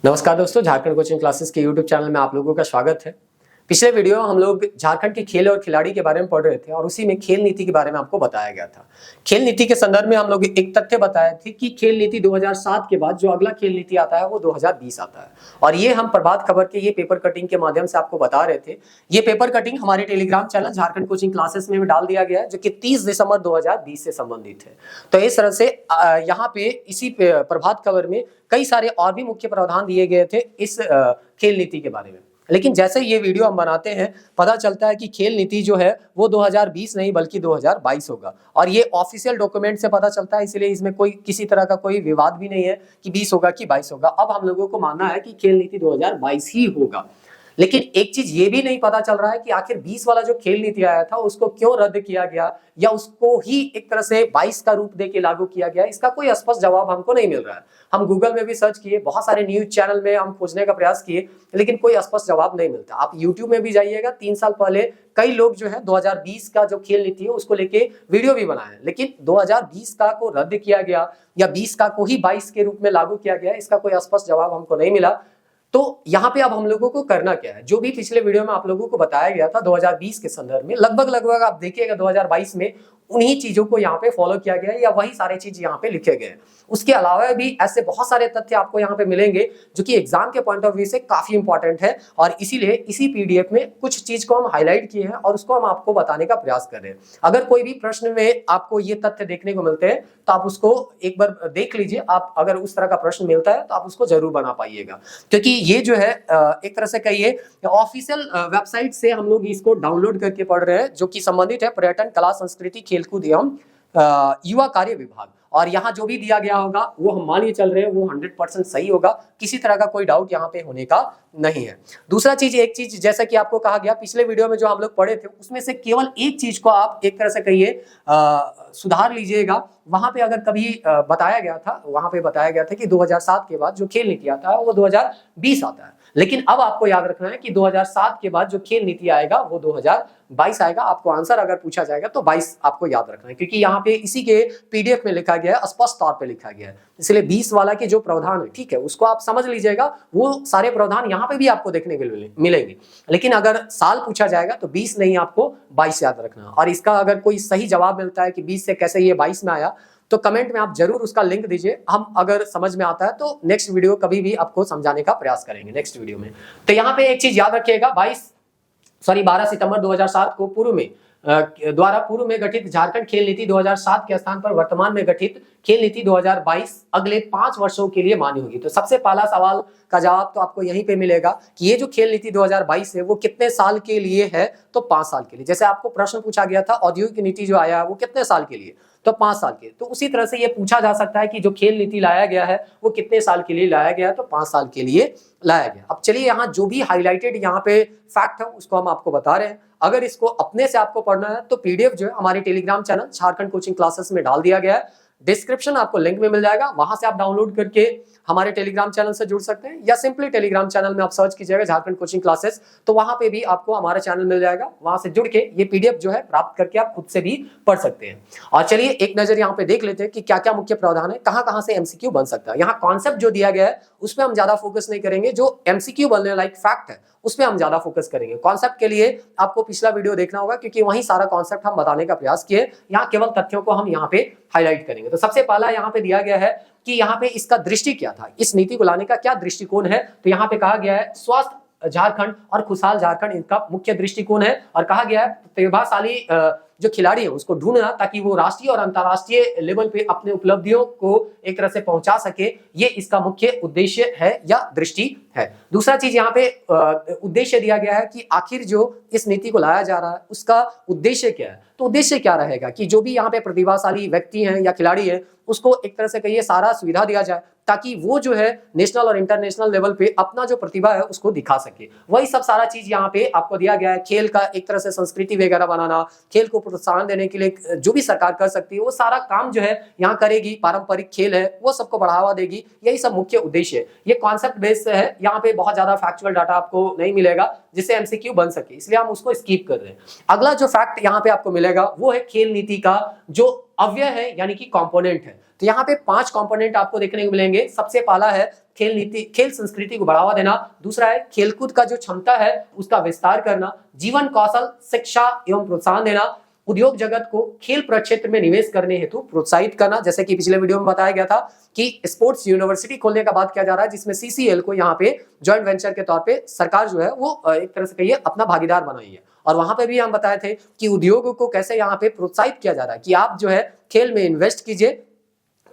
नमस्कार दोस्तों, Jharkhand coaching classes के यूट्यूब चैनल में आप लोगों का स्वागत है। पिछले वीडियो में हम लोग झारखंड के खेल और खिलाड़ी के बारे में पढ़ रहे थे और उसी में खेल नीति के बारे में आपको बताया गया था। खेल नीति के संदर्भ में हम लोग एक तथ्य बताए थे कि खेल नीति 2007 के बाद जो अगला खेल नीति आता है वो 2020 आता है और ये हम प्रभात खबर के ये पेपर कटिंग के माध्यम से आपको बता रहे थे। ये पेपर कटिंग हमारे Telegram channel Jharkhand coaching classes में भी डाल दिया गया है जो कि 30 दिसंबर 2020 से संबंधित है। तो इस तरह से यहाँ पे इसी प्रभात खबर में कई सारे और भी मुख्य प्रावधान दिए गए थे इस खेल नीति के बारे में। लेकिन जैसे ये वीडियो हम बनाते हैं पता चलता है कि खेल नीति जो है वो 2020 नहीं बल्कि 2022 होगा और ये ऑफिशियल डॉक्यूमेंट से पता चलता है, इसलिए इसमें कोई किसी तरह का कोई विवाद भी नहीं है कि 20 होगा कि 22 होगा। अब हम लोगों को मानना है कि खेल नीति 2022 ही होगा। लेकिन एक चीज ये भी नहीं पता चल रहा है कि आखिर 20 वाला जो खेल नीति आया था उसको क्यों रद्द किया गया या उसको ही एक तरह से 22 का रूप देके लागू किया गया। इसका कोई स्पष्ट जवाब हमको नहीं मिल रहा है। हम गूगल में भी सर्च किए, बहुत सारे न्यूज चैनल में हम खोजने का प्रयास किए, लेकिन कोई स्पष्ट जवाब नहीं मिलता। आप यूट्यूब में भी जाइएगा, 3 साल पहले कई लोग जो है 2020 का जो खेल नीति है उसको लेके वीडियो भी बनाए, लेकिन 2020 का को रद्द किया गया या 20 का को ही 22 के रूप में लागू किया गया, इसका कोई स्पष्ट जवाब हमको नहीं मिला। तो यहाँ पे अब हम लोगों को करना क्या है, जो भी पिछले वीडियो में आप लोगों को बताया गया था 2020 के संदर्भ में, लगभग आप देखिएगा 2022 में उन्हीं चीजों को यहाँ पे फॉलो किया गया है या वही सारे चीज यहाँ पे लिखे गए हैं। उसके अलावा भी ऐसे बहुत सारे तथ्य आपको यहाँ पे मिलेंगे जो कि एग्जाम के पॉइंट ऑफ व्यू से काफी इंपॉर्टेंट है और इसीलिए इसी पीडीएफ में कुछ चीज को हम हाईलाइट किए हैं और उसको हम आपको बताने का प्रयास कर रहे हैं। अगर कोई भी प्रश्न में आपको ये तथ्य देखने को मिलते हैं तो आप उसको एक बार देख लीजिए। आप अगर उस तरह का प्रश्न मिलता है तो आप उसको जरूर बना पाइएगा, क्योंकि ये जो है एक तरह से कहिए ऑफिशियल वेबसाइट से हम लोग इसको डाउनलोड करके पढ़ रहे हैं, जो कि संबंधित है पर्यटन, कला, संस्कृति, खेलकूद एवं युवा कार्य विभाग। और यहाँ जो भी दिया गया होगा वो हम मान के चल रहे हैं वो 100% सही होगा, किसी तरह का कोई डाउट यहाँ पे होने का नहीं है। दूसरा चीज, एक चीज जैसा कि आपको कहा गया पिछले वीडियो में जो हम लोग पढ़े थे उसमें से केवल एक चीज को आप एक तरह से कहिए सुधार लीजिएगा। वहां पे अगर कभी बताया गया था, वहां पे बताया गया था कि 2007 के बाद जो खेल नीति आता है वो 2020 आता है, लेकिन अब आपको याद रखना है कि 2007 के बाद जो खेल नीति आएगा वो 2022 आएगा। आपको आंसर अगर पूछा जाएगा तो 22 आपको याद रखना है, क्योंकि यहाँ पे इसी के पीडीएफ में लिखा गया है, स्पष्ट तौर पे लिखा गया है। इसलिए 20 वाला के जो प्रावधान है, ठीक है, उसको आप समझ लीजिएगा, वो सारे प्रावधान यहाँ पे भी आपको देखने को मिलेंगे। लेकिन अगर साल पूछा जाएगा तो 20 नहीं, आपको 22 याद रखना। और इसका अगर कोई सही जवाब मिलता है कि 20 से कैसे ये 22 में आया तो कमेंट में आप जरूर उसका लिंक दीजिए। हम अगर समझ में आता है तो नेक्स्ट वीडियो कभी भी आपको समझाने का प्रयास करेंगे नेक्स्ट वीडियो में। तो यहाँ पे एक चीज याद रखिएगा, 12 सितंबर 2007 को पूर्व में गठित झारखंड खेल नीति 2007 के स्थान पर वर्तमान में गठित खेल नीति 2022 अगले 5 वर्षों के लिए मान्य होगी। तो सबसे पहला सवाल का जवाब तो आपको यहीं पे मिलेगा कि ये जो खेल नीति 2022 है वो कितने साल के लिए है, तो 5 साल के लिए। जैसे आपको प्रश्न पूछा गया था औद्योगिक नीति जो आया है वो कितने साल के लिए, तो 5 साल के। तो उसी तरह से ये पूछा जा सकता है कि जो खेल नीति लाया गया है वो कितने साल के लिए लाया गया है, तो 5 साल के लिए लाया गया। अब चलिए यहाँ जो भी हाईलाइटेड यहाँ पे फैक्ट है उसको हम आपको बता रहे हैं। अगर इसको अपने से आपको पढ़ना है तो पीडीएफ जो है हमारे Telegram channel Jharkhand coaching classes में डाल दिया गया है। डिस्क्रिप्शन आपको लिंक में मिल जाएगा, वहां से आप डाउनलोड करके हमारे टेलीग्राम चैनल से जुड़ सकते हैं, या सिंपली टेलीग्राम चैनल में आप सर्च कीजिएगा झारखंड कोचिंग क्लासेस, तो वहां पे भी आपको हमारा चैनल मिल जाएगा। वहां से जुड़ के ये पीडीएफ जो है प्राप्त करके आप खुद से भी पढ़ सकते हैं। और चलिए एक नजर यहाँ पे देख लेते हैं कि क्या क्या मुख्य प्रावधान है, कहां से एमसीक्यू बन सकता है। यहाँ कॉन्सेप्ट जो दिया गया है उस पर हम ज्यादा फोकस नहीं करेंगे, जो एमसीक्यू बनने लाइक फैक्ट है उस पर हम ज्यादा फोकस करेंगे। कॉन्सेप्ट के लिए आपको पिछला वीडियो देखना होगा, क्योंकि वही सारा कॉन्सेप्ट हम बताने का प्रयास किए। यहाँ केवल तथ्यों को हम यहाँ पे हाईलाइट करेंगे। तो सबसे पहला यहाँ पे दिया गया है कि यहाँ पे इसका दृष्टि क्या था, इस नीति को लाने का क्या दृष्टिकोण है। तो यहाँ पे कहा गया है स्वस्थ झारखंड और खुशहाल झारखंड इनका मुख्य दृष्टिकोण है, और कहा गया है प्रतिभाशाली जो खिलाड़ी है उसको ढूंढना ताकि वो राष्ट्रीय और अंतर्राष्ट्रीय लेवल पे अपने उपलब्धियों को एक तरह से पहुंचा सके, ये इसका मुख्य उद्देश्य है या दृष्टि है। दूसरा चीज यहाँ पे उद्देश्य दिया गया है कि आखिर जो इस नीति को लाया जा रहा है उसका उद्देश्य क्या है। तो उद्देश्य क्या रहेगा कि जो भी यहाँ पे प्रतिभाशाली व्यक्ति हैं या खिलाड़ी हैं उसको एक तरह से कहिए सारा सुविधा दिया जाए ताकि वो जो है नेशनल और इंटरनेशनल लेवल पे अपना जो प्रतिभा है उसको दिखा सके। वही सब सारा चीज यहाँ पे आपको दिया गया है। खेल का एक तरह से संस्कृति वगैरह बनाना, खेल को प्रोत्साहन देने के लिए जो भी सरकार कर सकती है वो सारा काम जो है यहाँ करेगी। पारंपरिक खेल है वो सबको बढ़ावा देगी, यही सब मुख्य उद्देश्य है। ये कॉन्सेप्ट बेस्ड है, यहाँ पे बहुत ज्यादा फैक्चुअल डाटा आपको नहीं मिलेगा जिससे एमसीक्यू बन सके, इसलिए हम उसको स्किप कर रहे हैं। अगला जो फैक्ट यहाँ पे आपको मिलेगा जाएगा वो है खेल नीति का जो अव्यय है यानी कि कंपोनेंट है। तो यहाँ पे 5 कंपोनेंट आपको देखने को मिलेंगे। सबसे पहला है खेल नीति, खेल संस्कृति को बढ़ावा देना। दूसरा है खेलकूद का जो क्षमता है उसका विस्तार करना। जीवन कौशल, शिक्षा एवं प्रोत्साहन देना। उद्योग जगत को खेल प्रक्षेत्र में निवेश करने हेतु प्रोत्साहित करना। जैसे कि पिछले वीडियो में बताया गया था कि स्पोर्ट्स यूनिवर्सिटी खोलने का बात किया जा रहा है, जिसमें सीसीएल को यहाँ पे जॉइंट वेंचर के तौर पे सरकार जो है वो एक तरह से कहिए अपना भागीदार बनाई है। और वहां पे भी हम बताए थे कि उद्योग को कैसे यहाँ पे प्रोत्साहित किया जा रहा है कि आप जो है खेल में इन्वेस्ट कीजिए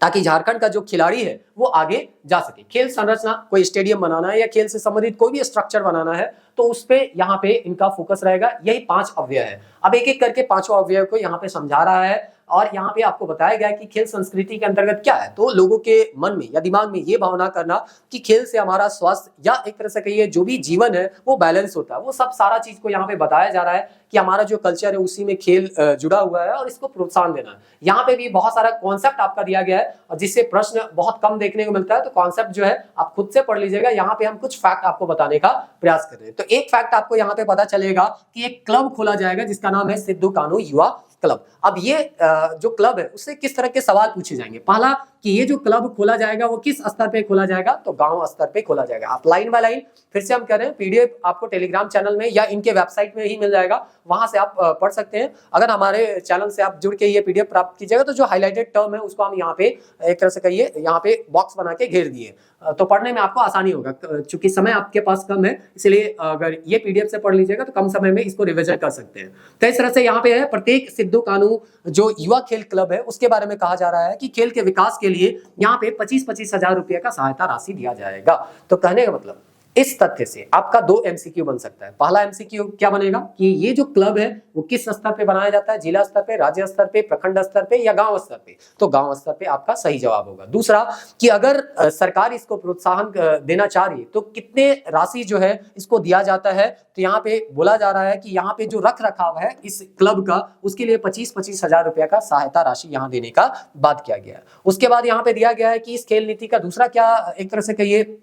ताकि झारखंड का जो खिलाड़ी है वो आगे जा सके। खेल संरचना, कोई स्टेडियम बनाना है या खेल से संबंधित कोई भी स्ट्रक्चर बनाना है तो उस पे यहाँ पे इनका फोकस रहेगा। यही 5 अव्यय है। अब एक एक करके 5 अव्यय को यहाँ पे समझा रहा है और यहाँ पे आपको बताया गया कि खेल संस्कृति के अंतर्गत क्या है। तो लोगों के मन में या दिमाग में ये भावना करना कि खेल से हमारा स्वास्थ्य या एक तरह से कहिए जो भी जीवन है वो बैलेंस होता है, वो सब सारा चीज को यहाँ पे बताया जा रहा है कि हमारा जो कल्चर है उसी में खेल जुड़ा हुआ है और इसको प्रोत्साहन देना है। यहाँ पे भी बहुत सारा कॉन्सेप्ट आपका दिया गया है और जिससे प्रश्न बहुत कम देखने को मिलता है। तो कॉन्सेप्ट जो है आप खुद से पढ़ लीजिएगा। यहाँ पे हम कुछ फैक्ट आपको बताने का प्रयास कर रहे हैं। तो एक फैक्ट आपको यहाँ पे पता चलेगा कि एक क्लब खोला जाएगा जिसका नाम है सिद्धू कान्हू युवा क्लब। अब ये जो क्लब है उससे किस तरह के सवाल पूछे जाएंगे। पहला कि ये जो क्लब खोला जाएगा वो किस स्तर पे खोला जाएगा, तो गांव स्तर पे खोला जाएगा। आप लाइन बाय लाइन फिर से हम कह रहे हैं, पीडीएफ आपको टेलीग्राम चैनल में या इनके वेबसाइट में ही मिल जाएगा, वहां से आप पढ़ सकते हैं। अगर हमारे चैनल से आप जुड़ के ये पीडीएफ प्राप्त कीजिएगा तो जो हाईलाइटेड टर्म है उसको हम यहाँ पे एक तरह से कहिए यहाँ पे बॉक्स बना के घेर दिए तो पढ़ने में आपको आसानी होगा। चूंकि समय आपके पास कम है इसलिए अगर ये पीडीएफ से पढ़ लीजिएगा तो कम समय में इसको रिविजन कर सकते हैं। तो इस तरह से यहाँ पे है प्रत्येक सिद्धू कान्हू जो युवा खेल क्लब है उसके बारे में कहा जा रहा है कि खेल के विकास के लिए यहाँ पे 25-25 हजार रुपए का सहायता राशि दिया जाएगा। तो कहने का मतलब इस तथ्य से आपका 2 एमसीक्यू बन सकता है। पहला एमसीक्यू क्या बनेगा कि ये जो क्लब है वो किस स्तर पे बनाया जाता है, जिला स्तर पे, राज्य स्तर पे, प्रखंड स्तर पे या गांव स्तर पे। तो गांव स्तर पे आपका सही जवाब होगा। दूसरा कि अगर सरकार इसको प्रोत्साहन देना चाह रही है तो कितने राशि जो है इसको दिया जाता है। तो यहाँ पे बोला जा रहा है कि यहाँ पे जो रख रखाव है इस क्लब का उसके लिए 25-25 हजार रुपया का सहायता राशि यहाँ देने का बात किया गया है। उसके बाद यहाँ पे दिया गया है कि इस खेल नीति का दूसरा क्या एक तरह से कहिए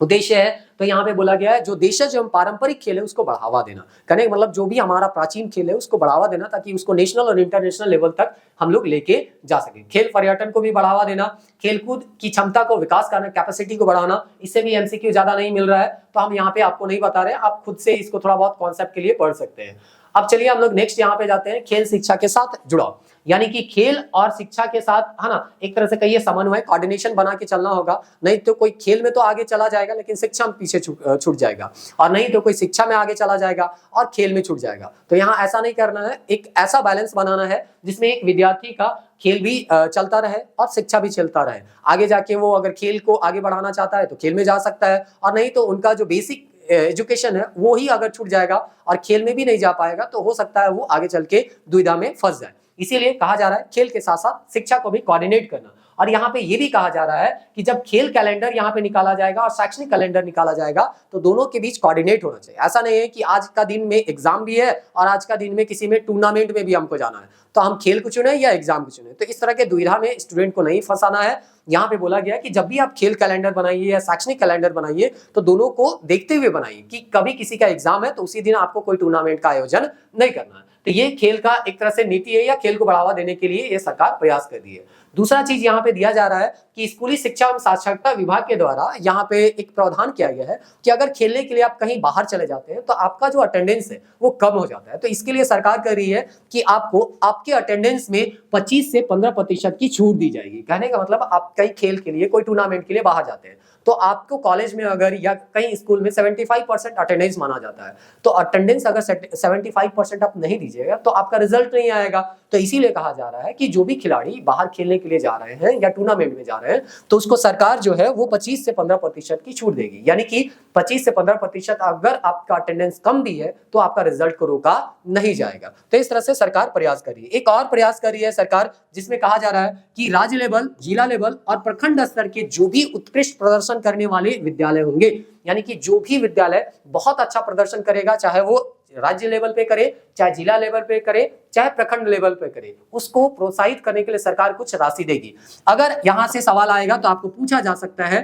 उद्देश्य है। तो यहाँ पे बोला गया है जो देशज एवं पारंपरिक खेल है उसको बढ़ावा देना। कहने का मतलब जो भी हमारा प्राचीन खेल है उसको बढ़ावा देना ताकि उसको नेशनल और इंटरनेशनल लेवल तक हम लोग लेके जा सके। खेल पर्यटन को भी बढ़ावा देना, खेलकूद की क्षमता को विकास करना, कैपेसिटी को बढ़ाना। इससे भी एमसीक्यू ज्यादा नहीं मिल रहा है तो हम यहाँ पे आपको नहीं बता रहे हैं, आप खुद से इसको थोड़ा बहुत कॉन्सेप्ट के लिए पढ़ सकते हैं। अब चलिए हम लोग नेक्स्ट यहाँ पे जाते हैं, खेल शिक्षा के साथ जुड़ाव। यानी कि खेल और शिक्षा के साथ है ना एक तरह से कहिए समन्वय, कोऑर्डिनेशन बना के चलना होगा। नहीं तो कोई खेल में तो आगे चला जाएगा लेकिन शिक्षा में पीछे छूट जाएगा, और नहीं तो कोई शिक्षा में आगे चला जाएगा और खेल में छूट जाएगा। तो यहाँ ऐसा नहीं करना है, एक ऐसा बैलेंस बनाना है जिसमें एक विद्यार्थी का खेल भी चलता रहे और शिक्षा भी चलता रहे। आगे जाके वो अगर खेल को आगे बढ़ाना चाहता है तो खेल में जा सकता है, और नहीं तो उनका जो बेसिक एजुकेशन है वो ही अगर छूट जाएगा और खेल में भी नहीं जा पाएगा तो हो सकता है वो आगे चल के दुविधा में फंस जाए। इसीलिए कहा जा रहा है खेल के साथ साथ शिक्षा को भी कोऑर्डिनेट करना। और यहाँ पे ये भी कहा जा रहा है कि जब खेल कैलेंडर यहाँ पे निकाला जाएगा और शैक्षणिक कैलेंडर निकाला जाएगा तो दोनों के बीच कोऑर्डिनेट होना चाहिए। ऐसा नहीं है कि आज का दिन में एग्जाम भी है और आज का दिन में किसी में टूर्नामेंट में भी हमको जाना है तो हम खेल को चुने या एग्जाम को चुने। तो इस तरह के दुविधा में स्टूडेंट को नहीं फंसाना है। यहाँ पे बोला गया कि जब भी आप खेल कैलेंडर बनाइए या शैक्षणिक कैलेंडर बनाइए तो दोनों को देखते हुए बनाइए कि कभी किसी का एग्जाम है तो उसी दिन आपको कोई टूर्नामेंट का आयोजन नहीं करना है। तो ये खेल का एक तरह से नीति है या खेल को बढ़ावा देने के लिए ये सरकार प्रयास कर रही है। दूसरा चीज यहाँ पे दिया जा रहा है कि स्कूली शिक्षा एवं साक्षरता विभाग के द्वारा यहाँ पे एक प्रावधान किया गया है कि अगर खेलने के लिए आप कहीं बाहर चले जाते हैं तो आपका जो अटेंडेंस है वो कम हो जाता है। तो इसके लिए सरकार कर रही है कि आपको आपके अटेंडेंस में 25 से 15% की छूट दी जाएगी। कहने का मतलब आप कई खेल के लिए कोई टूर्नामेंट के लिए बाहर जाते हैं तो आपको कॉलेज में अगर या कई स्कूल में 75% अटेंडेंस माना जाता है, तो अटेंडेंस अगर 75% आप नहीं दीजिएगा तो आपका रिजल्ट नहीं आएगा। तो इसीलिए कहा जा रहा है कि जो भी खिलाड़ी बाहर खेलने के लिए जा रहे हैं या टूर्नामेंट में जा रहे हैं तो उसको सरकार जो है वो 25 से 15% की छूट देगी। यानी कि 25 से 15% अगर आपका अटेंडेंस कम भी है तो आपका रिजल्ट को रोका नहीं जाएगा। तो इस तरह से सरकार प्रयास कर रही है। एक और प्रयास कर रही है सरकार जिसमें कहा जा रहा है कि राज्य लेवल, जिला लेवल और प्रखंड स्तर के जो भी उत्कृष्ट प्रदर्शन करने वाले विद्यालय होंगे, यानी कि जो भी विद्यालय बहुत अच्छा प्रदर्शन करेगा, चाहे वो राज्य लेवल पे करे, चाहे जिला लेवल पे करे, चाहे प्रखंड लेवल पे करे, उसको प्रोत्साहित करने के लिए सरकार कुछ राशि देगी। अगर यहां से सवाल आएगा तो आपको पूछा जा सकता है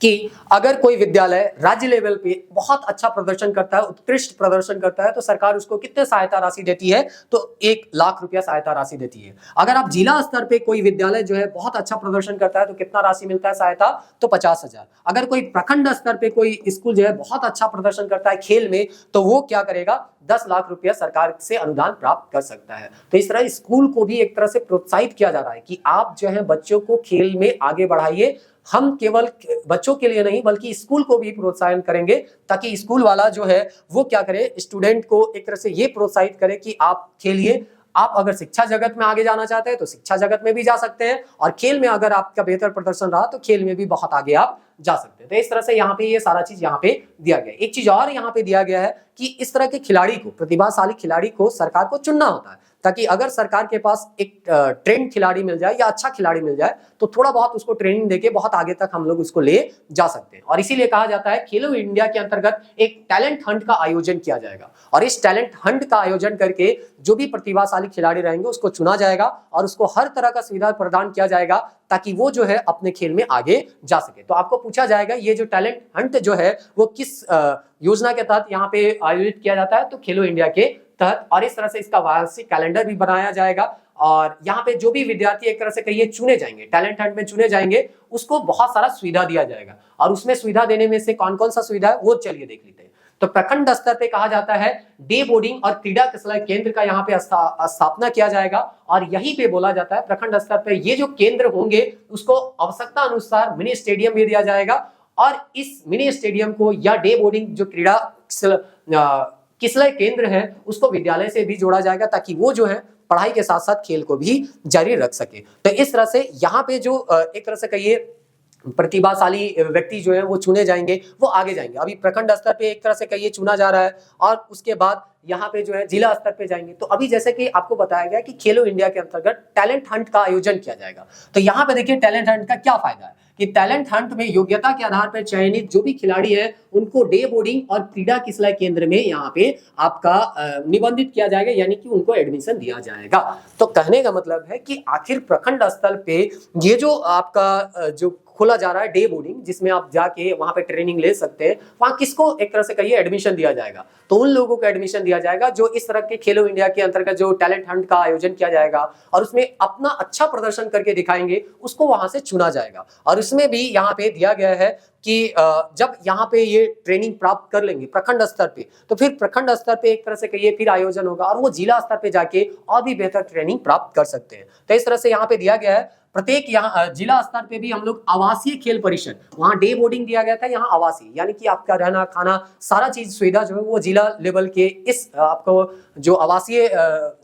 कि अगर कोई विद्यालय राज्य लेवल पे बहुत अच्छा प्रदर्शन करता है, उत्कृष्ट प्रदर्शन करता है, तो सरकार उसको कितने सहायता राशि देती है? तो 1 लाख रुपया सहायता राशि देती है। अगर आप जिला स्तर पे कोई विद्यालय जो है बहुत अच्छा प्रदर्शन करता है तो कितना राशि मिलता है सहायता? तो 50,000। अगर कोई प्रखंड स्तर पे कोई स्कूल जो है बहुत अच्छा प्रदर्शन करता है खेल में, तो वो क्या करेगा? 10 लाख रुपया सरकार से अनुदान प्राप्त कर सकता है। तो इस तरह स्कूल को भी एक तरह से प्रोत्साहित किया जा रहा है कि आप जो है बच्चों को खेल में आगे बढ़ाइए। हम केवल बच्चों के लिए नहीं बल्कि स्कूल को भी प्रोत्साहन करेंगे, ताकि स्कूल वाला जो है वो क्या करे, स्टूडेंट को एक तरह से ये प्रोत्साहित करे कि आप खेलिए। आप अगर शिक्षा जगत में आगे जाना चाहते हैं तो शिक्षा जगत में भी जा सकते हैं, और खेल में अगर आपका बेहतर प्रदर्शन रहा तो खेल में भी बहुत आगे आप जा सकते हैं। तो इस तरह से यहाँ पे ये सारा चीज यहाँ पे दिया गया है। एक चीज और यहाँ पे दिया गया है कि इस तरह के खिलाड़ी को, प्रतिभाशाली खिलाड़ी को सरकार को चुनना होता है, ताकि अगर सरकार के पास एक ट्रेंड खिलाड़ी मिल जाए या अच्छा खिलाड़ी मिल जाए तो थोड़ा बहुत उसको ट्रेनिंग देके बहुत आगे तक हम लोग उसको ले जा सकते हैं। और इसीलिए कहा जाता है खेलो इंडिया के अंतर्गत एक टैलेंट हंट का आयोजन किया जाएगा, और इस टैलेंट हंट का आयोजन करके जो भी प्रतिभाशाली खिलाड़ी रहेंगे उसको चुना जाएगा और उसको हर तरह का सुविधा प्रदान किया जाएगा, ताकि वो जो है अपने खेल में आगे जा सके। तो आपको पूछा जाएगा ये जो टैलेंट हंट जो है वो किस योजना के तहत यहाँ पे आयोजित किया जाता है? तो खेलो इंडिया के तहत। और इस तरह से इसका वार्षिक कैलेंडर भी बनाया जाएगा, और यहाँ पे जो भी विद्यार्थी एक तरह से कहिए चुने जाएंगे, टैलेंट हंट में चुने जाएंगे, उसको बहुत सारा सुविधा दिया जाएगा। और उसमें सुविधा देने में से कौन कौन सा सुविधा है वो चलिए देख लेते हैं। तो प्रखंड स्तर पे कहा जाता है डे बोर्डिंग और क्रीड़ा कौशल केंद्र का यहाँ पे स्थापना किया जाएगा, और यहीं पे बोला जाता है प्रखंड स्तर पे ये जो केंद्र होंगे उसको आवश्यकता अनुसार मिनी स्टेडियम भी दिया जाएगा, और इस मिनी स्टेडियम को या डे बोर्डिंग जो क्रीड़ा किसलय केंद्र है उसको विद्यालय से भी जोड़ा जाएगा, ताकि वो जो है पढ़ाई के साथ साथ खेल को भी जारी रख सके। तो इस तरह से यहाँ पे जो एक तरह से कहिए प्रतिभाशाली व्यक्ति जो है वो चुने जाएंगे, वो आगे जाएंगे। अभी प्रखंड स्तर पे एक तरह से कहिए चुना जा रहा है, और उसके बाद यहाँ पे जो है जिला स्तर पे जाएंगे। तो अभी जैसे कि आपको बताया गया कि खेलो इंडिया के अंतर्गत टैलेंट हंट का आयोजन किया जाएगा। तो यहाँ पे देखिए टैलेंट हंट का क्या फायदा है कि टैलेंट हंट में योग्यता के आधार पर चयनित जो भी खिलाड़ी है उनको डे बोर्डिंग और क्रीड़ा किसलय केंद्र में यहाँ पे आपका निबंधित किया जाएगा, यानी कि उनको एडमिशन दिया जाएगा। तो कहने का मतलब है कि आखिर प्रखंड स्तर पे ये जो आपका जो खोला जा रहा है डे बोर्डिंग, जिसमें आप जाके वहां पे ट्रेनिंग ले सकते हैं, वहां किसको एक तरह से कहिए एडमिशन दिया जाएगा? तो उन लोगों को एडमिशन दिया जाएगा जो इस तरह के खेलो इंडिया के अंतर्गत जो टैलेंट हंट का आयोजन किया जाएगा और उसमें अपना अच्छा प्रदर्शन करके दिखाएंगे, उसको वहां से चुना जाएगा। और इसमें भी यहाँ पे दिया गया है कि जब यहाँ पे ये ट्रेनिंग प्राप्त कर लेंगे प्रखंड स्तर पे, तो फिर प्रखंड स्तर पे एक तरह से कहिए फिर आयोजन होगा और वो जिला स्तर पे जाके और भी बेहतर ट्रेनिंग प्राप्त कर सकते हैं। तो इस तरह से यहाँ पे दिया गया है प्रत्येक यहाँ जिला स्तर पे भी हम लोग आवासीय खेल परिसर, वहां डे बोर्डिंग दिया गया था, यहाँ आवासीय, यानी कि आपका रहना खाना सारा चीज सुविधा जो है वो जिला लेवल के इस आपको जो आवासीय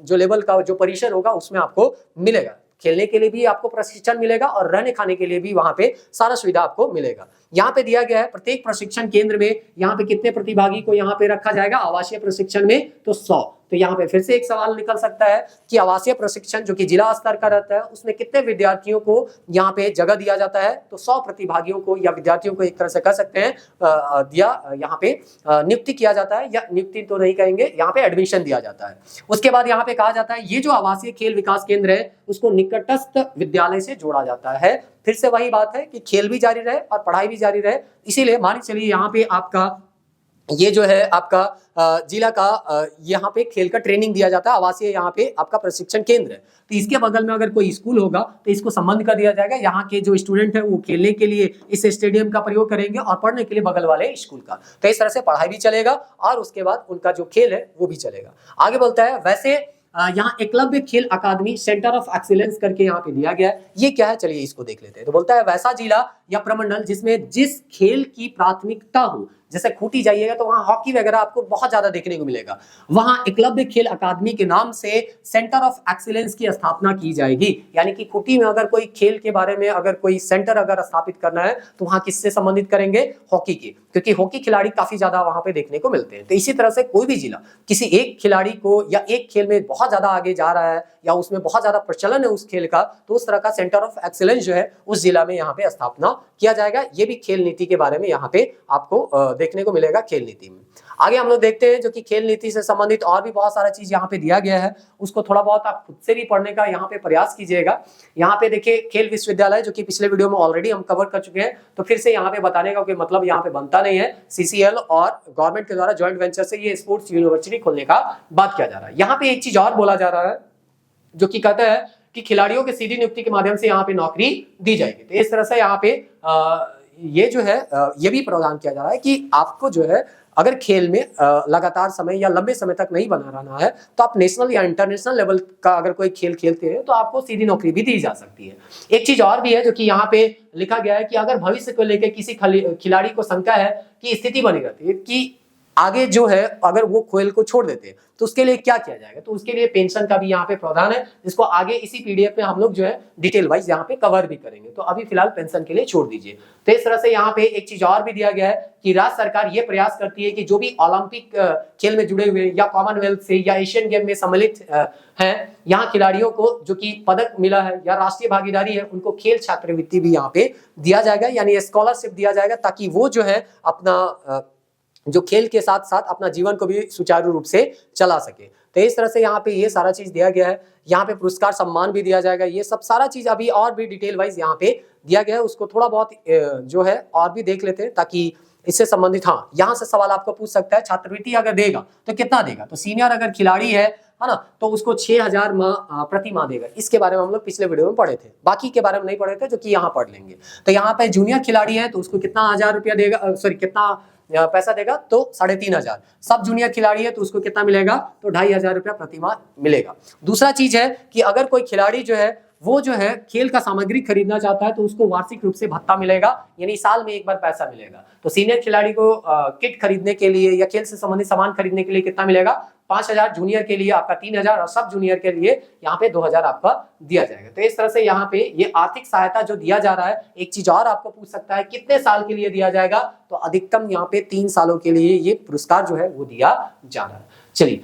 जो लेवल का जो परिसर होगा उसमें आपको मिलेगा। खेलने के लिए भी आपको प्रशिक्षण मिलेगा और रहने खाने के लिए भी वहां पे सारा सुविधा आपको मिलेगा। यहाँ पे दिया गया है प्रत्येक प्रशिक्षण केंद्र में यहाँ पे कितने प्रतिभागी को यहाँ पे रखा जाएगा आवासीय प्रशिक्षण में? तो 100। तो यहाँ पे फिर से एक सवाल निकल सकता है कि आवासीय प्रशिक्षण जो कि जिला स्तर का रहता है उसमें कितने विद्यार्थियों को यहाँ पे जगह दिया जाता है? तो 100 प्रतिभागियों को या विद्यार्थियों को एक तरह से कह सकते हैं दिया यहाँ पे नियुक्ति किया जाता है, या नियुक्ति तो नहीं कहेंगे, यहाँ पे एडमिशन दिया जाता है। उसके बाद यहाँ पे कहा जाता है ये जो आवासीय खेल विकास केंद्र है उसको निकटस्थ विद्यालय से जोड़ा जाता है। फिर से वही बात है कि खेल भी जारी रहे और पढ़ाई भी जारी रहे, इसीलिए मान चलिए यहाँ पे आपका ये जो है आपका जिला का यहाँ पे खेल का ट्रेनिंग दिया जाता है, आवासीय यहाँ पे आपका प्रशिक्षण केंद्र है। तो इसके बगल में अगर कोई स्कूल होगा तो इसको संबंध कर दिया जाएगा, यहाँ के जो स्टूडेंट है वो खेलने के लिए इस स्टेडियम का प्रयोग करेंगे और पढ़ने के लिए बगल वाले स्कूल का। तो इस तरह से पढ़ाई भी चलेगा और उसके बाद उनका जो खेल है वो भी चलेगा। आगे बोलता है वैसे यहाँ एकलव्य खेल अकादमी सेंटर ऑफ एक्सीलेंस करके यहाँ पे दिया गया है। ये क्या है चलिए इसको देख लेते हैं। तो बोलता है वैसा जिला या प्रमंडल जिसमें जिस खेल की प्राथमिकता हो, जैसे खूंटी जाइएगा तो वहां हॉकी वगैरह आपको बहुत ज्यादा देखने को मिलेगा, वहां एकलव्य खेल अकादमी के नाम से सेंटर ऑफ एक्सीलेंस की स्थापना की जाएगी। यानी कि खूंटी में अगर कोई खेल के बारे में अगर कोई सेंटर अगर स्थापित करना है तो वहां किससे संबंधित करेंगे? हॉकी के, क्योंकि हॉकी खिलाड़ी काफी ज्यादा वहां पे देखने को मिलते हैं। तो इसी तरह से कोई भी जिला किसी एक खिलाड़ी को या एक खेल में बहुत ज्यादा आगे जा रहा है या उसमें बहुत ज्यादा प्रचलन है उस खेल का, तो उस तरह का सेंटर ऑफ एक्सीलेंस जो है उस जिला में यहाँ पे स्थापना किया जाएगा। ये भी खेल नीति के बारे में यहाँ पे आपको देखने को मिलेगा खेल नीति में। आगे हम लोग देखते हैं जो कि खेल नीति से संबंधित और भी बहुत सारा चीज यहाँ पे दिया गया है, उसको थोड़ा बहुत आप खुद से भी पढ़ने का यहाँ पे प्रयास कीजिएगा। यहाँ पे देखिए खेल विश्वविद्यालय जो कि पिछले वीडियो में ऑलरेडी हम कवर कर चुके हैं, तो फिर से यहाँ पे बताने का कोई मतलब यहाँ पे बनता नहीं है। CCL और गवर्नमेंट के द्वारा ज्वाइंट वेंचर से ये स्पोर्ट्स यूनिवर्सिटी खोलने का बात किया जा रहा है। यहाँ पे एक चीज और बोला जा रहा है जो कि कहता है कि खिलाड़ियों के सीधी नियुक्ति के माध्यम से यहाँ पे नौकरी दी जाएगी। तो इस तरह से यहाँ पे ये जो है ये भी प्रावधान किया जा रहा है कि आपको जो है अगर खेल में लगातार समय या लंबे समय तक नहीं बना रहना है, तो आप नेशनल या इंटरनेशनल लेवल का अगर कोई खेल खेलते हैं तो आपको सीधी नौकरी भी दी जा सकती है। एक चीज और भी है जो कि यहाँ पे लिखा गया है कि अगर भविष्य को लेकर किसी खिलाड़ी को शंका है कि स्थिति बनी रहती है कि आगे जो है अगर वो खेल को छोड़ देते हैं तो उसके लिए क्या किया जाएगा, तो उसके लिए पेंशन का भी यहाँ पे प्रावधान है, जिसको आगे इसी PDF में हम लोग जो है डिटेल वाइज यहाँ पे कवर भी करेंगे। तो अभी फिलहाल पेंशन के लिए छोड़ दीजिए। तो इस तरह से यहाँ पे एक चीज और भी दिया गया है कि राज्य सरकार ये प्रयास करती है कि जो भी ओलंपिक खेल में जुड़े हुए या कॉमनवेल्थ से या एशियन गेम में सम्मिलित हैं, यहाँ खिलाड़ियों को जो कि पदक मिला है या राष्ट्रीय भागीदारी है, उनको खेल छात्रवृत्ति भी यहाँ पे दिया जाएगा, यानी स्कॉलरशिप दिया जाएगा, ताकि वो जो है अपना जो खेल के साथ साथ अपना जीवन को भी सुचारू रूप से चला सके। तो इस तरह से यहाँ पे ये सारा चीज दिया गया है। यहाँ पे पुरस्कार सम्मान भी दिया जाएगा, ये सब सारा चीज अभी और भी डिटेल वाइज यहाँ पे दिया गया है, उसको थोड़ा बहुत जो है और भी देख लेते हैं ताकि इससे संबंधित, हाँ यहाँ से सवाल आपको पूछ सकता है छात्रवृत्ति अगर देगा तो कितना देगा। तो सीनियर अगर खिलाड़ी है ना, तो उसको 6000 प्रति माह देगा। इसके बारे में हम लोग पिछले वीडियो में पढ़े थे, बाकी के बारे में नहीं पढ़े थे जो कि यहाँ पढ़ लेंगे। तो यहाँ पे जूनियर खिलाड़ी है तो उसको कितना 1000 रुपया देगा, सॉरी कितना पैसा देगा, तो 3500। सब जूनियर खिलाड़ी है तो उसको कितना मिलेगा, तो 2500 रुपया प्रति माह मिलेगा। दूसरा चीज है कि अगर कोई खिलाड़ी जो है वो जो है खेल का सामग्री खरीदना चाहता है तो उसको वार्षिक रूप से भत्ता मिलेगा, यानी साल में एक बार पैसा मिलेगा। तो सीनियर खिलाड़ी को किट खरीदने के लिए या खेल से संबंधित सामान खरीदने के लिए कितना मिलेगा, 5000, जूनियर के लिए आपका 3000 और सब जूनियर के लिए यहाँ पे 2000 आपका दिया जाएगा। तो इस तरह से यहाँ पे ये आर्थिक सहायता जो दिया जा रहा है। एक चीज और आपको पूछ सकता है कितने साल के लिए दिया जाएगा, तो अधिकतम यहाँ पे 3 सालों के लिए ये पुरस्कार जो है वो दिया जा रहा है। चलिए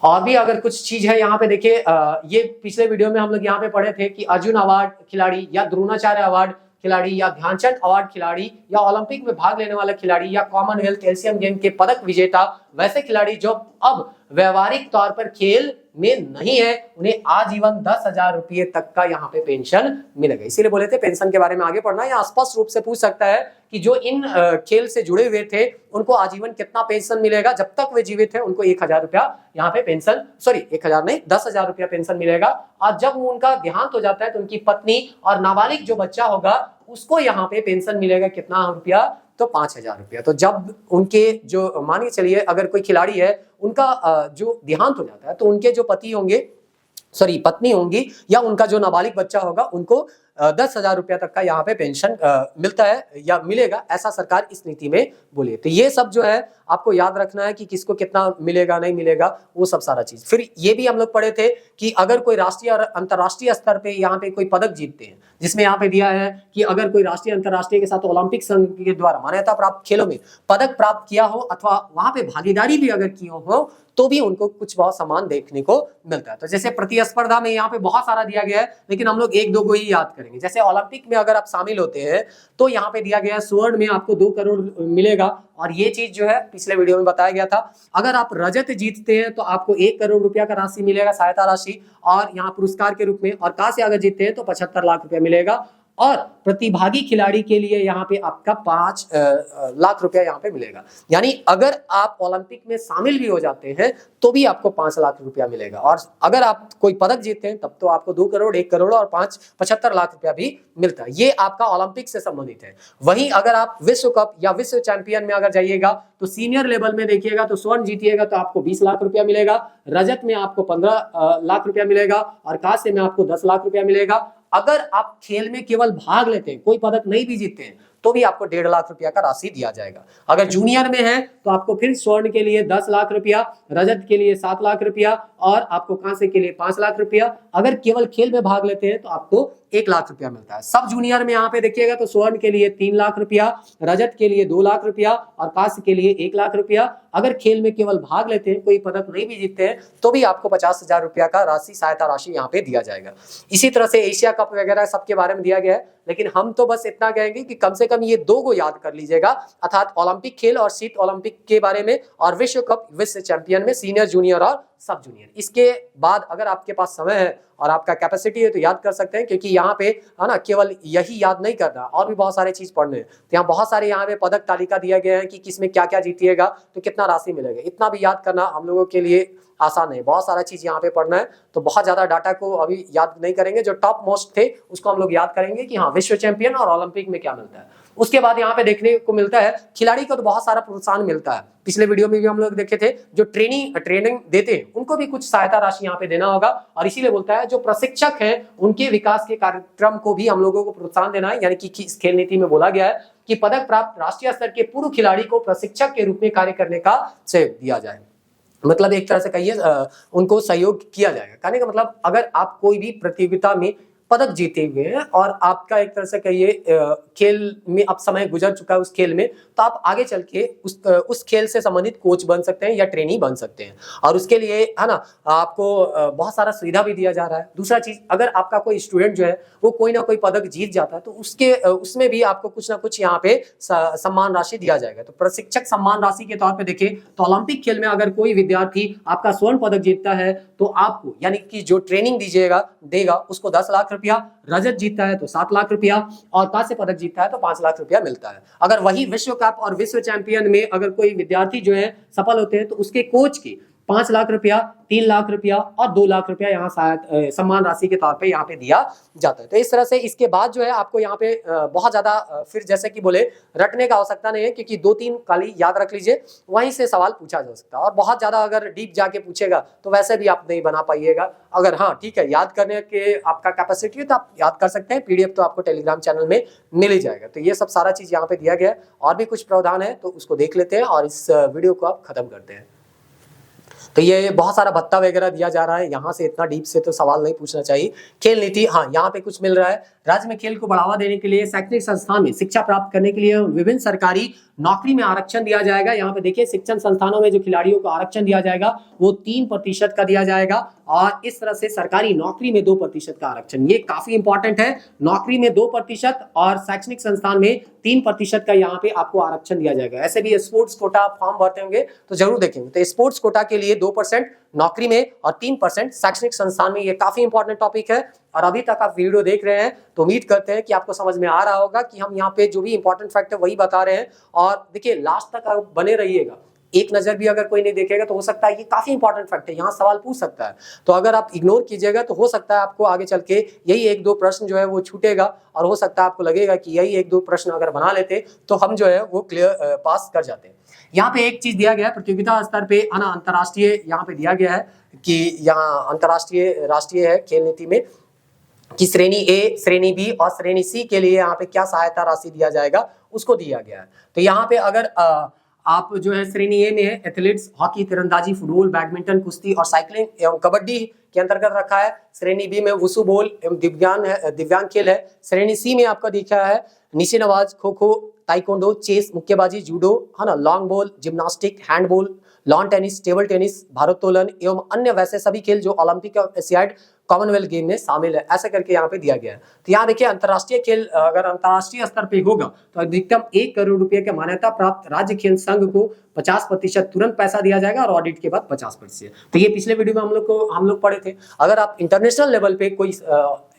और भी अगर कुछ चीज है यहाँ पे देखिए, ये पिछले वीडियो में हम लोग यहाँ पे पढ़े थे कि अर्जुन अवार्ड खिलाड़ी या द्रोणाचार्य अवार्ड खिलाड़ी या ध्यानचंद अवार्ड खिलाड़ी या ओलंपिक में भाग लेने वाला खिलाड़ी या कॉमनवेल्थ एशियन गेम के पदक विजेता वैसे खिलाड़ी जो अब व्यवहारिक तौर पर खेल में नहीं है, उन्हें आजीवन 10,000 रुपये तक का यहाँ पे पेंशन मिलेगा। इसीलिए बोले थे पेंशन के बारे में आगे पढ़ना, या स्पष्ट रूप से पूछ सकता है कि जो इन खेल से जुड़े हुए थे उनको आजीवन कितना पेंशन मिलेगा। जब तक वे जीवित है उनको 1000 रुपया यहाँ पे पेंशन, सॉरी 1000 नहीं 10,000 रुपया पेंशन मिलेगा। और जब उनका देहांत हो जाता है तो उनकी पत्नी और नाबालिग जो बच्चा होगा उसको यहाँ पे पेंशन मिलेगा कितना रुपया, तो 5000 रुपया। तो जब उनके जो मानिए चलिए अगर कोई खिलाड़ी है उनका जो देहांत हो जाता है तो उनके जो पति होंगे, सॉरी पत्नी होंगी या उनका जो नाबालिग बच्चा होगा उनको 10,000 रुपया तक का यहाँ पे पेंशन मिलता है या मिलेगा, ऐसा सरकार इस नीति में बोली। तो ये सब जो है आपको याद रखना है कि किसको कितना मिलेगा नहीं मिलेगा, वो सब सारा चीज। फिर ये भी हम लोग पढ़े थे कि अगर कोई राष्ट्रीय और अंतर्राष्ट्रीय स्तर पे यहाँ पे कोई पदक जीतते हैं, जिसमें यहाँ पे दिया है कि अगर कोई राष्ट्रीय अंतर्राष्ट्रीय के साथ ओलंपिक संघ के द्वारा मान्यता प्राप्त खेलों में पदक प्राप्त किया हो अथवा वहां पे भागीदारी भी अगर की हो तो भी उनको कुछ बहुत सामान देखने को मिलता है। तो जैसे प्रतिस्पर्धा में यहाँ पे बहुत सारा दिया गया है, लेकिन हम लोग 1-2 को ही याद करेंगे। जैसे ओलंपिक में अगर आप शामिल होते हैं तो यहाँ पे दिया गया है स्वर्ण में आपको 2 करोड़ मिलेगा, और ये चीज जो है पिछले वीडियो में बताया गया था। अगर आप रजत जीतते हैं तो आपको 1 करोड़ रुपया का राशि मिलेगा, सहायता राशि, और यहाँ पुरस्कार के रूप में। और कांस्य अगर जीतते हैं तो 75 लाख रुपया मिलेगा, और प्रतिभागी खिलाड़ी के लिए यहाँ पे आपका 5 लाख रुपया यहाँ पे मिलेगा। यानी अगर आप ओलंपिक में शामिल भी हो जाते हैं तो भी आपको 5 लाख रुपया मिलेगा, और अगर आप कोई पदक जीतते हैं तब तो आपको 2 करोड़ 1 करोड़ और 75 लाख रुपया भी मिलता है। ये आपका ओलंपिक से संबंधित है। वहीं अगर आप विश्व कप या विश्व चैंपियन में अगर जाइएगा तो सीनियर लेवल में देखिएगा तो स्वर्ण जीतिएगा तो आपको 20 लाख रुपया मिलेगा, रजत में आपको 15 लाख रुपया मिलेगा, और कांस्य में आपको 10 लाख रुपया मिलेगा। अगर आप खेल में केवल भाग लेते हैं, कोई पदक नहीं भी जीतते हैं, तो भी आपको 1.5 लाख रुपया का राशि दिया जाएगा। अगर जूनियर में है तो आपको फिर स्वर्ण के लिए 10 लाख रुपया, रजत के लिए 7 लाख रुपया, और आपको कांस्य के लिए 5 लाख रुपया। अगर केवल खेल में भाग लेते हैं तो आपको 1 लाख रुपया मिलता है। सब जूनियर में यहाँ पे देखिएगा तो स्वर्ण के लिए 3 लाख रुपया, रजत के लिए 2 लाख रुपया और कांस्य के लिए 1 लाख रुपया। अगर खेल में केवल भाग लेते हैं, कोई पदक नहीं भी जीतते हैं, तो भी आपको 50,000 रुपया का राशि, सहायता राशि यहाँ पे दिया जाएगा। इसी तरह से एशिया कप वगैरह सबके बारे में दिया गया है, लेकिन हम तो बस इतना कहेंगे कि कम से कम ये 2 को याद कर लीजिएगा, अर्थात ओलंपिक खेल और शीत ओलंपिक के बारे में, और विश्व कप, विश्व चैंपियन में सीनियर, जूनियर और सब जूनियर। इसके बाद अगर आपके पास समय है और आपका कैपेसिटी है तो याद कर सकते हैं, क्योंकि यहाँ पे है ना केवल यही याद नहीं करना, और भी बहुत सारे चीज पढ़ने हैं। तो यहाँ बहुत सारे यहाँ पे पदक तालिका दिया गया है कि किसमें क्या क्या जीतिएगा तो कितना राशि मिलेगा। इतना भी याद करना हम लोगों के लिए आसान है, बहुत सारा चीज यहाँ पे पढ़ना है, तो बहुत ज्यादा डाटा को अभी याद नहीं करेंगे। जो टॉप मोस्ट थे उसको हम लोग याद करेंगे कि हाँ विश्व चैंपियन और ओलंपिक में क्या मिलता है। उसके बाद यहाँ पे देखने को मिलता है खिलाड़ी को तो बहुत सारा प्रोत्साहन मिलता है। पिछले वीडियो में भी हम लोग देखे थे, जो ट्रेनिंग देते हैं उनको भी कुछ सहायता राशि यहाँ पे देना होगा, और इसीलिए बोलता है जो प्रशिक्षक हैं उनके विकास के कार्यक्रम को भी हम लोगों को प्रोत्साहन देना है। यानी कि इस खेल नीति में बोला गया है कि पदक प्राप्त राष्ट्रीय स्तर के पूर्व खिलाड़ी को प्रशिक्षक के रूप में कार्य करने का सहयोग दिया जाए। मतलब एक तरह से कहिए उनको सहयोग किया जाएगा। कहने का मतलब अगर आप कोई भी प्रतियोगिता में पदक जीते हुए हैं और आपका एक तरह से कहिए खेल में अब समय गुजर चुका है उस खेल में, तो आप आगे चल के उस खेल से संबंधित कोच बन सकते हैं या ट्रेनी बन सकते हैं, और उसके लिए है ना आपको बहुत सारा सुविधा भी दिया जा रहा है। दूसरा चीज, अगर आपका कोई स्टूडेंट जो है वो कोई ना कोई पदक जीत जाता है तो उसमें भी आपको कुछ ना कुछ यहाँ पे सम्मान राशि दिया जाएगा। तो प्रशिक्षक सम्मान राशि के तौर पर देखें तो ओलंपिक खेल में अगर कोई विद्यार्थी आपका स्वर्ण पदक जीतता है तो आपको यानी कि जो ट्रेनिंग देगा उसको 10 लाख रुपया, रजत जीतता है तो 7 लाख रुपया, और कांस्य पदक जीतता है तो 5 लाख रुपया मिलता है। अगर वही विश्व कप और विश्व चैंपियन में अगर कोई विद्यार्थी जो है सफल होते हैं तो उसके कोच की 5 लाख रुपया, 3 लाख रुपया और 2 लाख रुपया यहाँ सम्मान राशि के तौर पे यहाँ पे दिया जाता है। तो इस तरह से इसके बाद जो है आपको यहाँ पे बहुत ज्यादा फिर जैसे कि बोले रटने का आवश्यकता नहीं है, क्योंकि 2-3 खाली याद रख लीजिए, वहीं से सवाल पूछा जा सकता है। और बहुत ज्यादा अगर डीप जाके पूछेगा तो वैसे भी आप नहीं बना पाइएगा। अगर हाँ ठीक है याद करने के आपका कैपेसिटी है तो आप याद कर सकते हैं, PDF तो आपको टेलीग्राम चैनल में मिल ही जाएगा। तो ये सब सारा चीज यहाँ पे दिया गया है, और भी कुछ प्रावधान है तो उसको देख लेते हैं और इस वीडियो को आप खत्म करते हैं। तो ये बहुत सारा भत्ता वगैरह दिया जा रहा है, यहाँ से इतना डीप से तो सवाल नहीं पूछना चाहिए। खेल नीति, हाँ यहाँ पे कुछ मिल रहा है। राज्य में खेल को बढ़ावा देने के लिए शैक्षणिक संस्थान में शिक्षा प्राप्त करने के लिए विभिन्न सरकारी नौकरी में आरक्षण दिया जाएगा। यहाँ पे देखिए शिक्षण संस्थानों में जो खिलाड़ियों को आरक्षण दिया जाएगा वो 3% का दिया जाएगा, और इस तरह से सरकारी नौकरी में 2% का आरक्षण, ये काफी इंपॉर्टेंट है। नौकरी में 2% और शैक्षणिक संस्थान में 3% का यहाँ पे आपको आरक्षण दिया जाएगा। ऐसे भी स्पोर्ट्स कोटा फॉर्म भरते होंगे तो जरूर देखेंगे। तो स्पोर्ट्स कोटा के लिए 2% नौकरी में और 3% शैक्षणिक संस्थान में, ये काफी इंपॉर्टेंट टॉपिक है। और अभी तक आप वीडियो देख रहे हैं तो उम्मीद करते हैं कि आपको समझ में आ रहा होगा कि हम यहाँ पे जो भी इंपॉर्टेंट फैक्ट है वही बता रहे हैं। और देखिए लास्ट तक आप बने रहिएगा, एक नजर भी अगर कोई नहीं देखेगा तो हो सकता है ये काफी इंपॉर्टेंट फैक्ट है, यहाँ सवाल पूछ सकता है। तो अगर आप इग्नोर कीजिएगा तो हो सकता है आपको आगे चल के यही 1-2 प्रश्न जो है वो छूटेगा, और हो सकता है आपको लगेगा कि यही 1-2 प्रश्न अगर बना लेते तो हम जो है वो क्लियर पास कर जाते हैं। यहाँ पे एक चीज दिया गया है प्रतियोगिता स्तर पे, अंतरराष्ट्रीय यहाँ पे दिया गया है कि यहाँ अंतरराष्ट्रीय राष्ट्रीय है खेल नीति में कि श्रेणी ए, श्रेणी बी और श्रेणी सी के लिए यहाँ पे क्या सहायता राशि दिया जाएगा उसको दिया गया है। तो यहाँ पे अगर आप जो है श्रेणी ए में है एथलीट्स, हॉकी, तीरंदाजी, फुटबॉल, बैडमिंटन, कुश्ती और साइकिलिंग एवं कबड्डी के अंतर्गत रखा है। श्रेणी बी में वुसु बॉल एवं दिव्यांग खेल है। श्रेणी सी में आपका दिखा है निशानेबाज, खो खो, ताइक्वांडो, चेस, मुक्केबाजी, जूडो है ना, long ball, gymnastic, handball, lawn tennis, table tennis, भारोत्तोलन एवं अन्य वैसे सभी खेल जो ओलंपिक और एशियाड कॉमनवेल्थ गेम में शामिल है, ऐसा करके यहाँ पे दिया गया है। तो यहाँ देखिए अंतरराष्ट्रीय खेल अगर अंतरराष्ट्रीय स्तर पे होगा तो अधिकतम 1 करोड़ रुपए के मान्यता प्राप्त राज्य खेल संघ को 50% तुरंत पैसा दिया जाएगा और ऑडिट के बाद 50%। तो ये पिछले वीडियो में हम लोग पढ़े थे। अगर आप इंटरनेशनल लेवल पे कोई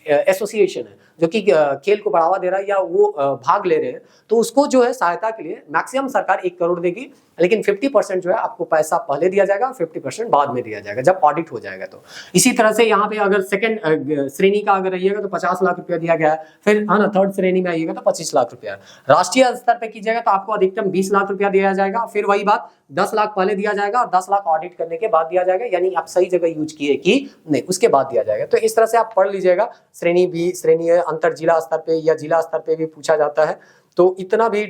एसोसिएशन है जो कि खेल को बढ़ावा दे रहा है या वो भाग ले रहे हैं तो उसको जो है सहायता के लिए मैक्सिमम सरकार 1 करोड़ देगी, लेकिन 50% जो है आपको पैसा पहले दिया जाएगा और 50% बाद में दिया जाएगा जब ऑडिट हो जाएगा। तो इसी तरह से यहाँ पे अगर सेकंड श्रेणी का अगर रहिएगा तो 50 लाख रुपया दिया गया है। फिर है ना थर्ड श्रेणी में आइएगा तो 25 लाख रुपया। राष्ट्रीय स्तर पे कीजिएगा तो आपको अधिकतम 20 लाख रुपया दिया जाएगा। फिर वही बात 10 लाख पहले दिया जाएगा और 10 लाख ऑडिट करने के बाद दिया जाएगा, यानी आप सही जगह यूज किए कि नहीं उसके बाद दिया जाएगा। तो इस तरह से आप पढ़ लीजिएगा। श्रेणी बी, श्रेणी अंतर जिला स्तर पे या जिला स्तर पे भी पूछा जाता है। तो इतना भी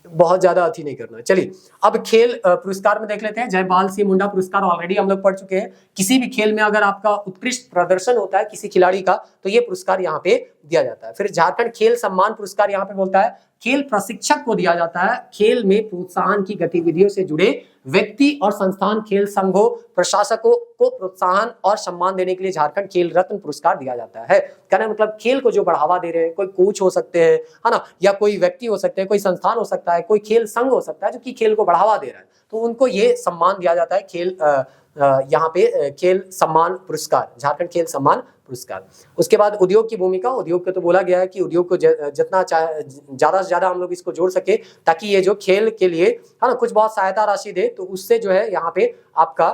बहुत ज्यादा अति नहीं करना। चलिए अब खेल पुरस्कार में देख लेते हैं। जयपाल सिंह मुंडा पुरस्कार ऑलरेडी हम लोग पढ़ चुके हैं। किसी भी खेल में अगर आपका उत्कृष्ट प्रदर्शन होता है किसी खिलाड़ी का तो ये पुरस्कार यहाँ पे दिया जाता है। फिर झारखंड खेल सम्मान पुरस्कार यहाँ पे बोलता है खेल प्रशिक्षक को दिया जाता है। खेल में प्रोत्साहन की गतिविधियों से जुड़े व्यक्ति और संस्थान, खेल संघों, प्रशासकों को प्रोत्साहन और सम्मान देने के लिए झारखंड खेल रत्न पुरस्कार दिया जाता है। कहना मतलब खेल को जो बढ़ावा दे रहे हैं, कोई कोच हो सकते हैं, है ना, या कोई व्यक्ति हो सकते हैं, कोई संस्थान हो सकता है, कोई खेल संघ हो सकता है जो कि खेल को बढ़ावा दे रहा है, तो उनको ये सम्मान दिया जाता है खेल यहाँ पे खेल सम्मान पुरस्कार, झारखंड खेल सम्मान पुरस्कार। उसके बाद उद्योग की भूमिका, उद्योग को तो बोला गया है कि उद्योग को जितना ज्यादा से ज्यादा हम लोग इसको जोड़ सके ताकि ये जो खेल के लिए है ना कुछ बहुत सहायता राशि दे, तो उससे जो है यहाँ पे आपका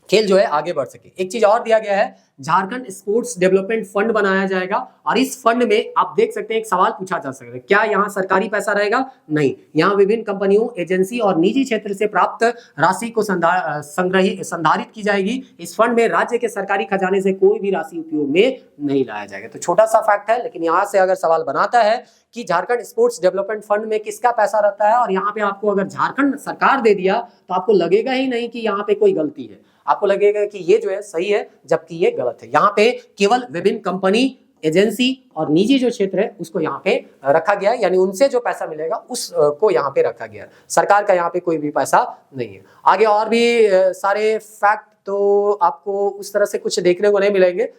खेल जो है आगे बढ़ सके। एक चीज और दिया गया है, झारखंड स्पोर्ट्स डेवलपमेंट फंड बनाया जाएगा और इस फंड में आप देख सकते हैं एक सवाल पूछा जा सकता है, क्या यहाँ सरकारी पैसा रहेगा? नहीं, यहाँ विभिन्न कंपनियों, एजेंसी और निजी क्षेत्र से प्राप्त राशि को संधारित की जाएगी। इस फंड में राज्य के सरकारी खजाने से कोई भी राशि उपयोग में नहीं लाया जाएगा। तो छोटा सा फैक्ट है, लेकिन यहाँ से अगर सवाल बनाता है कि झारखंड स्पोर्ट्स डेवलपमेंट फंड में किसका पैसा रहता है और यहाँ पे आपको अगर झारखंड सरकार दे दिया तो आपको लगेगा ही नहीं कि यहाँ पे कोई गलती है, आपको लगेगा कि ये जो है सही है, जबकि ये गलत है। यहाँ पे केवल विभिन्न कंपनी, एजेंसी और निजी जो क्षेत्र है उसको यहाँ पे रखा गया है, यानी उनसे जो पैसा मिलेगा उसको यहाँ पे रखा गया है। सरकार का यहाँ पे कोई भी पैसा नहीं है। आगे और भी सारे फैक्ट तो आपको उस तरह से कुछ देखने को नहीं मिलेंगे।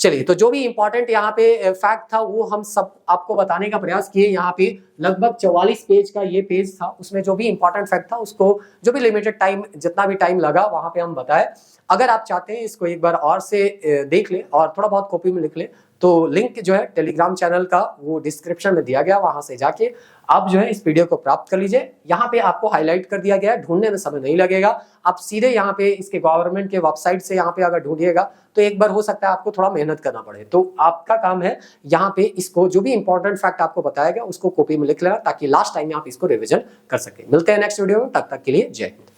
चलिए, तो जो भी इंपॉर्टेंट यहाँ पे फैक्ट था वो हम सब आपको बताने का प्रयास किए। यहाँ पे लगभग 44 पेज का ये पेज था, उसमें जो भी इंपॉर्टेंट फैक्ट था उसको जो भी लिमिटेड टाइम, जितना भी टाइम लगा वहां पे हम बताए। अगर आप चाहते हैं इसको एक बार और से देख ले और थोड़ा बहुत कॉपी में लिख ले तो लिंक जो है टेलीग्राम चैनल का वो डिस्क्रिप्शन में दिया गया, वहां से जाके आप जो है इस वीडियो को प्राप्त कर लीजिए। यहाँ पे आपको हाईलाइट कर दिया गया है, ढूंढने में समय नहीं लगेगा। आप सीधे यहाँ पे इसके गवर्नमेंट के वेबसाइट से यहाँ पे अगर ढूंढिएगा तो एक बार हो सकता है आपको थोड़ा मेहनत करना पड़े, तो आपका काम है यहाँ पे इसको जो भी इंपॉर्टेंट फैक्ट आपको बताया गया उसको कॉपी में लिख लेना ताकि लास्ट टाइम में आप इसको रिविजन कर सके। मिलते हैं नेक्स्ट वीडियो में, तब तक के लिए जय हिंद।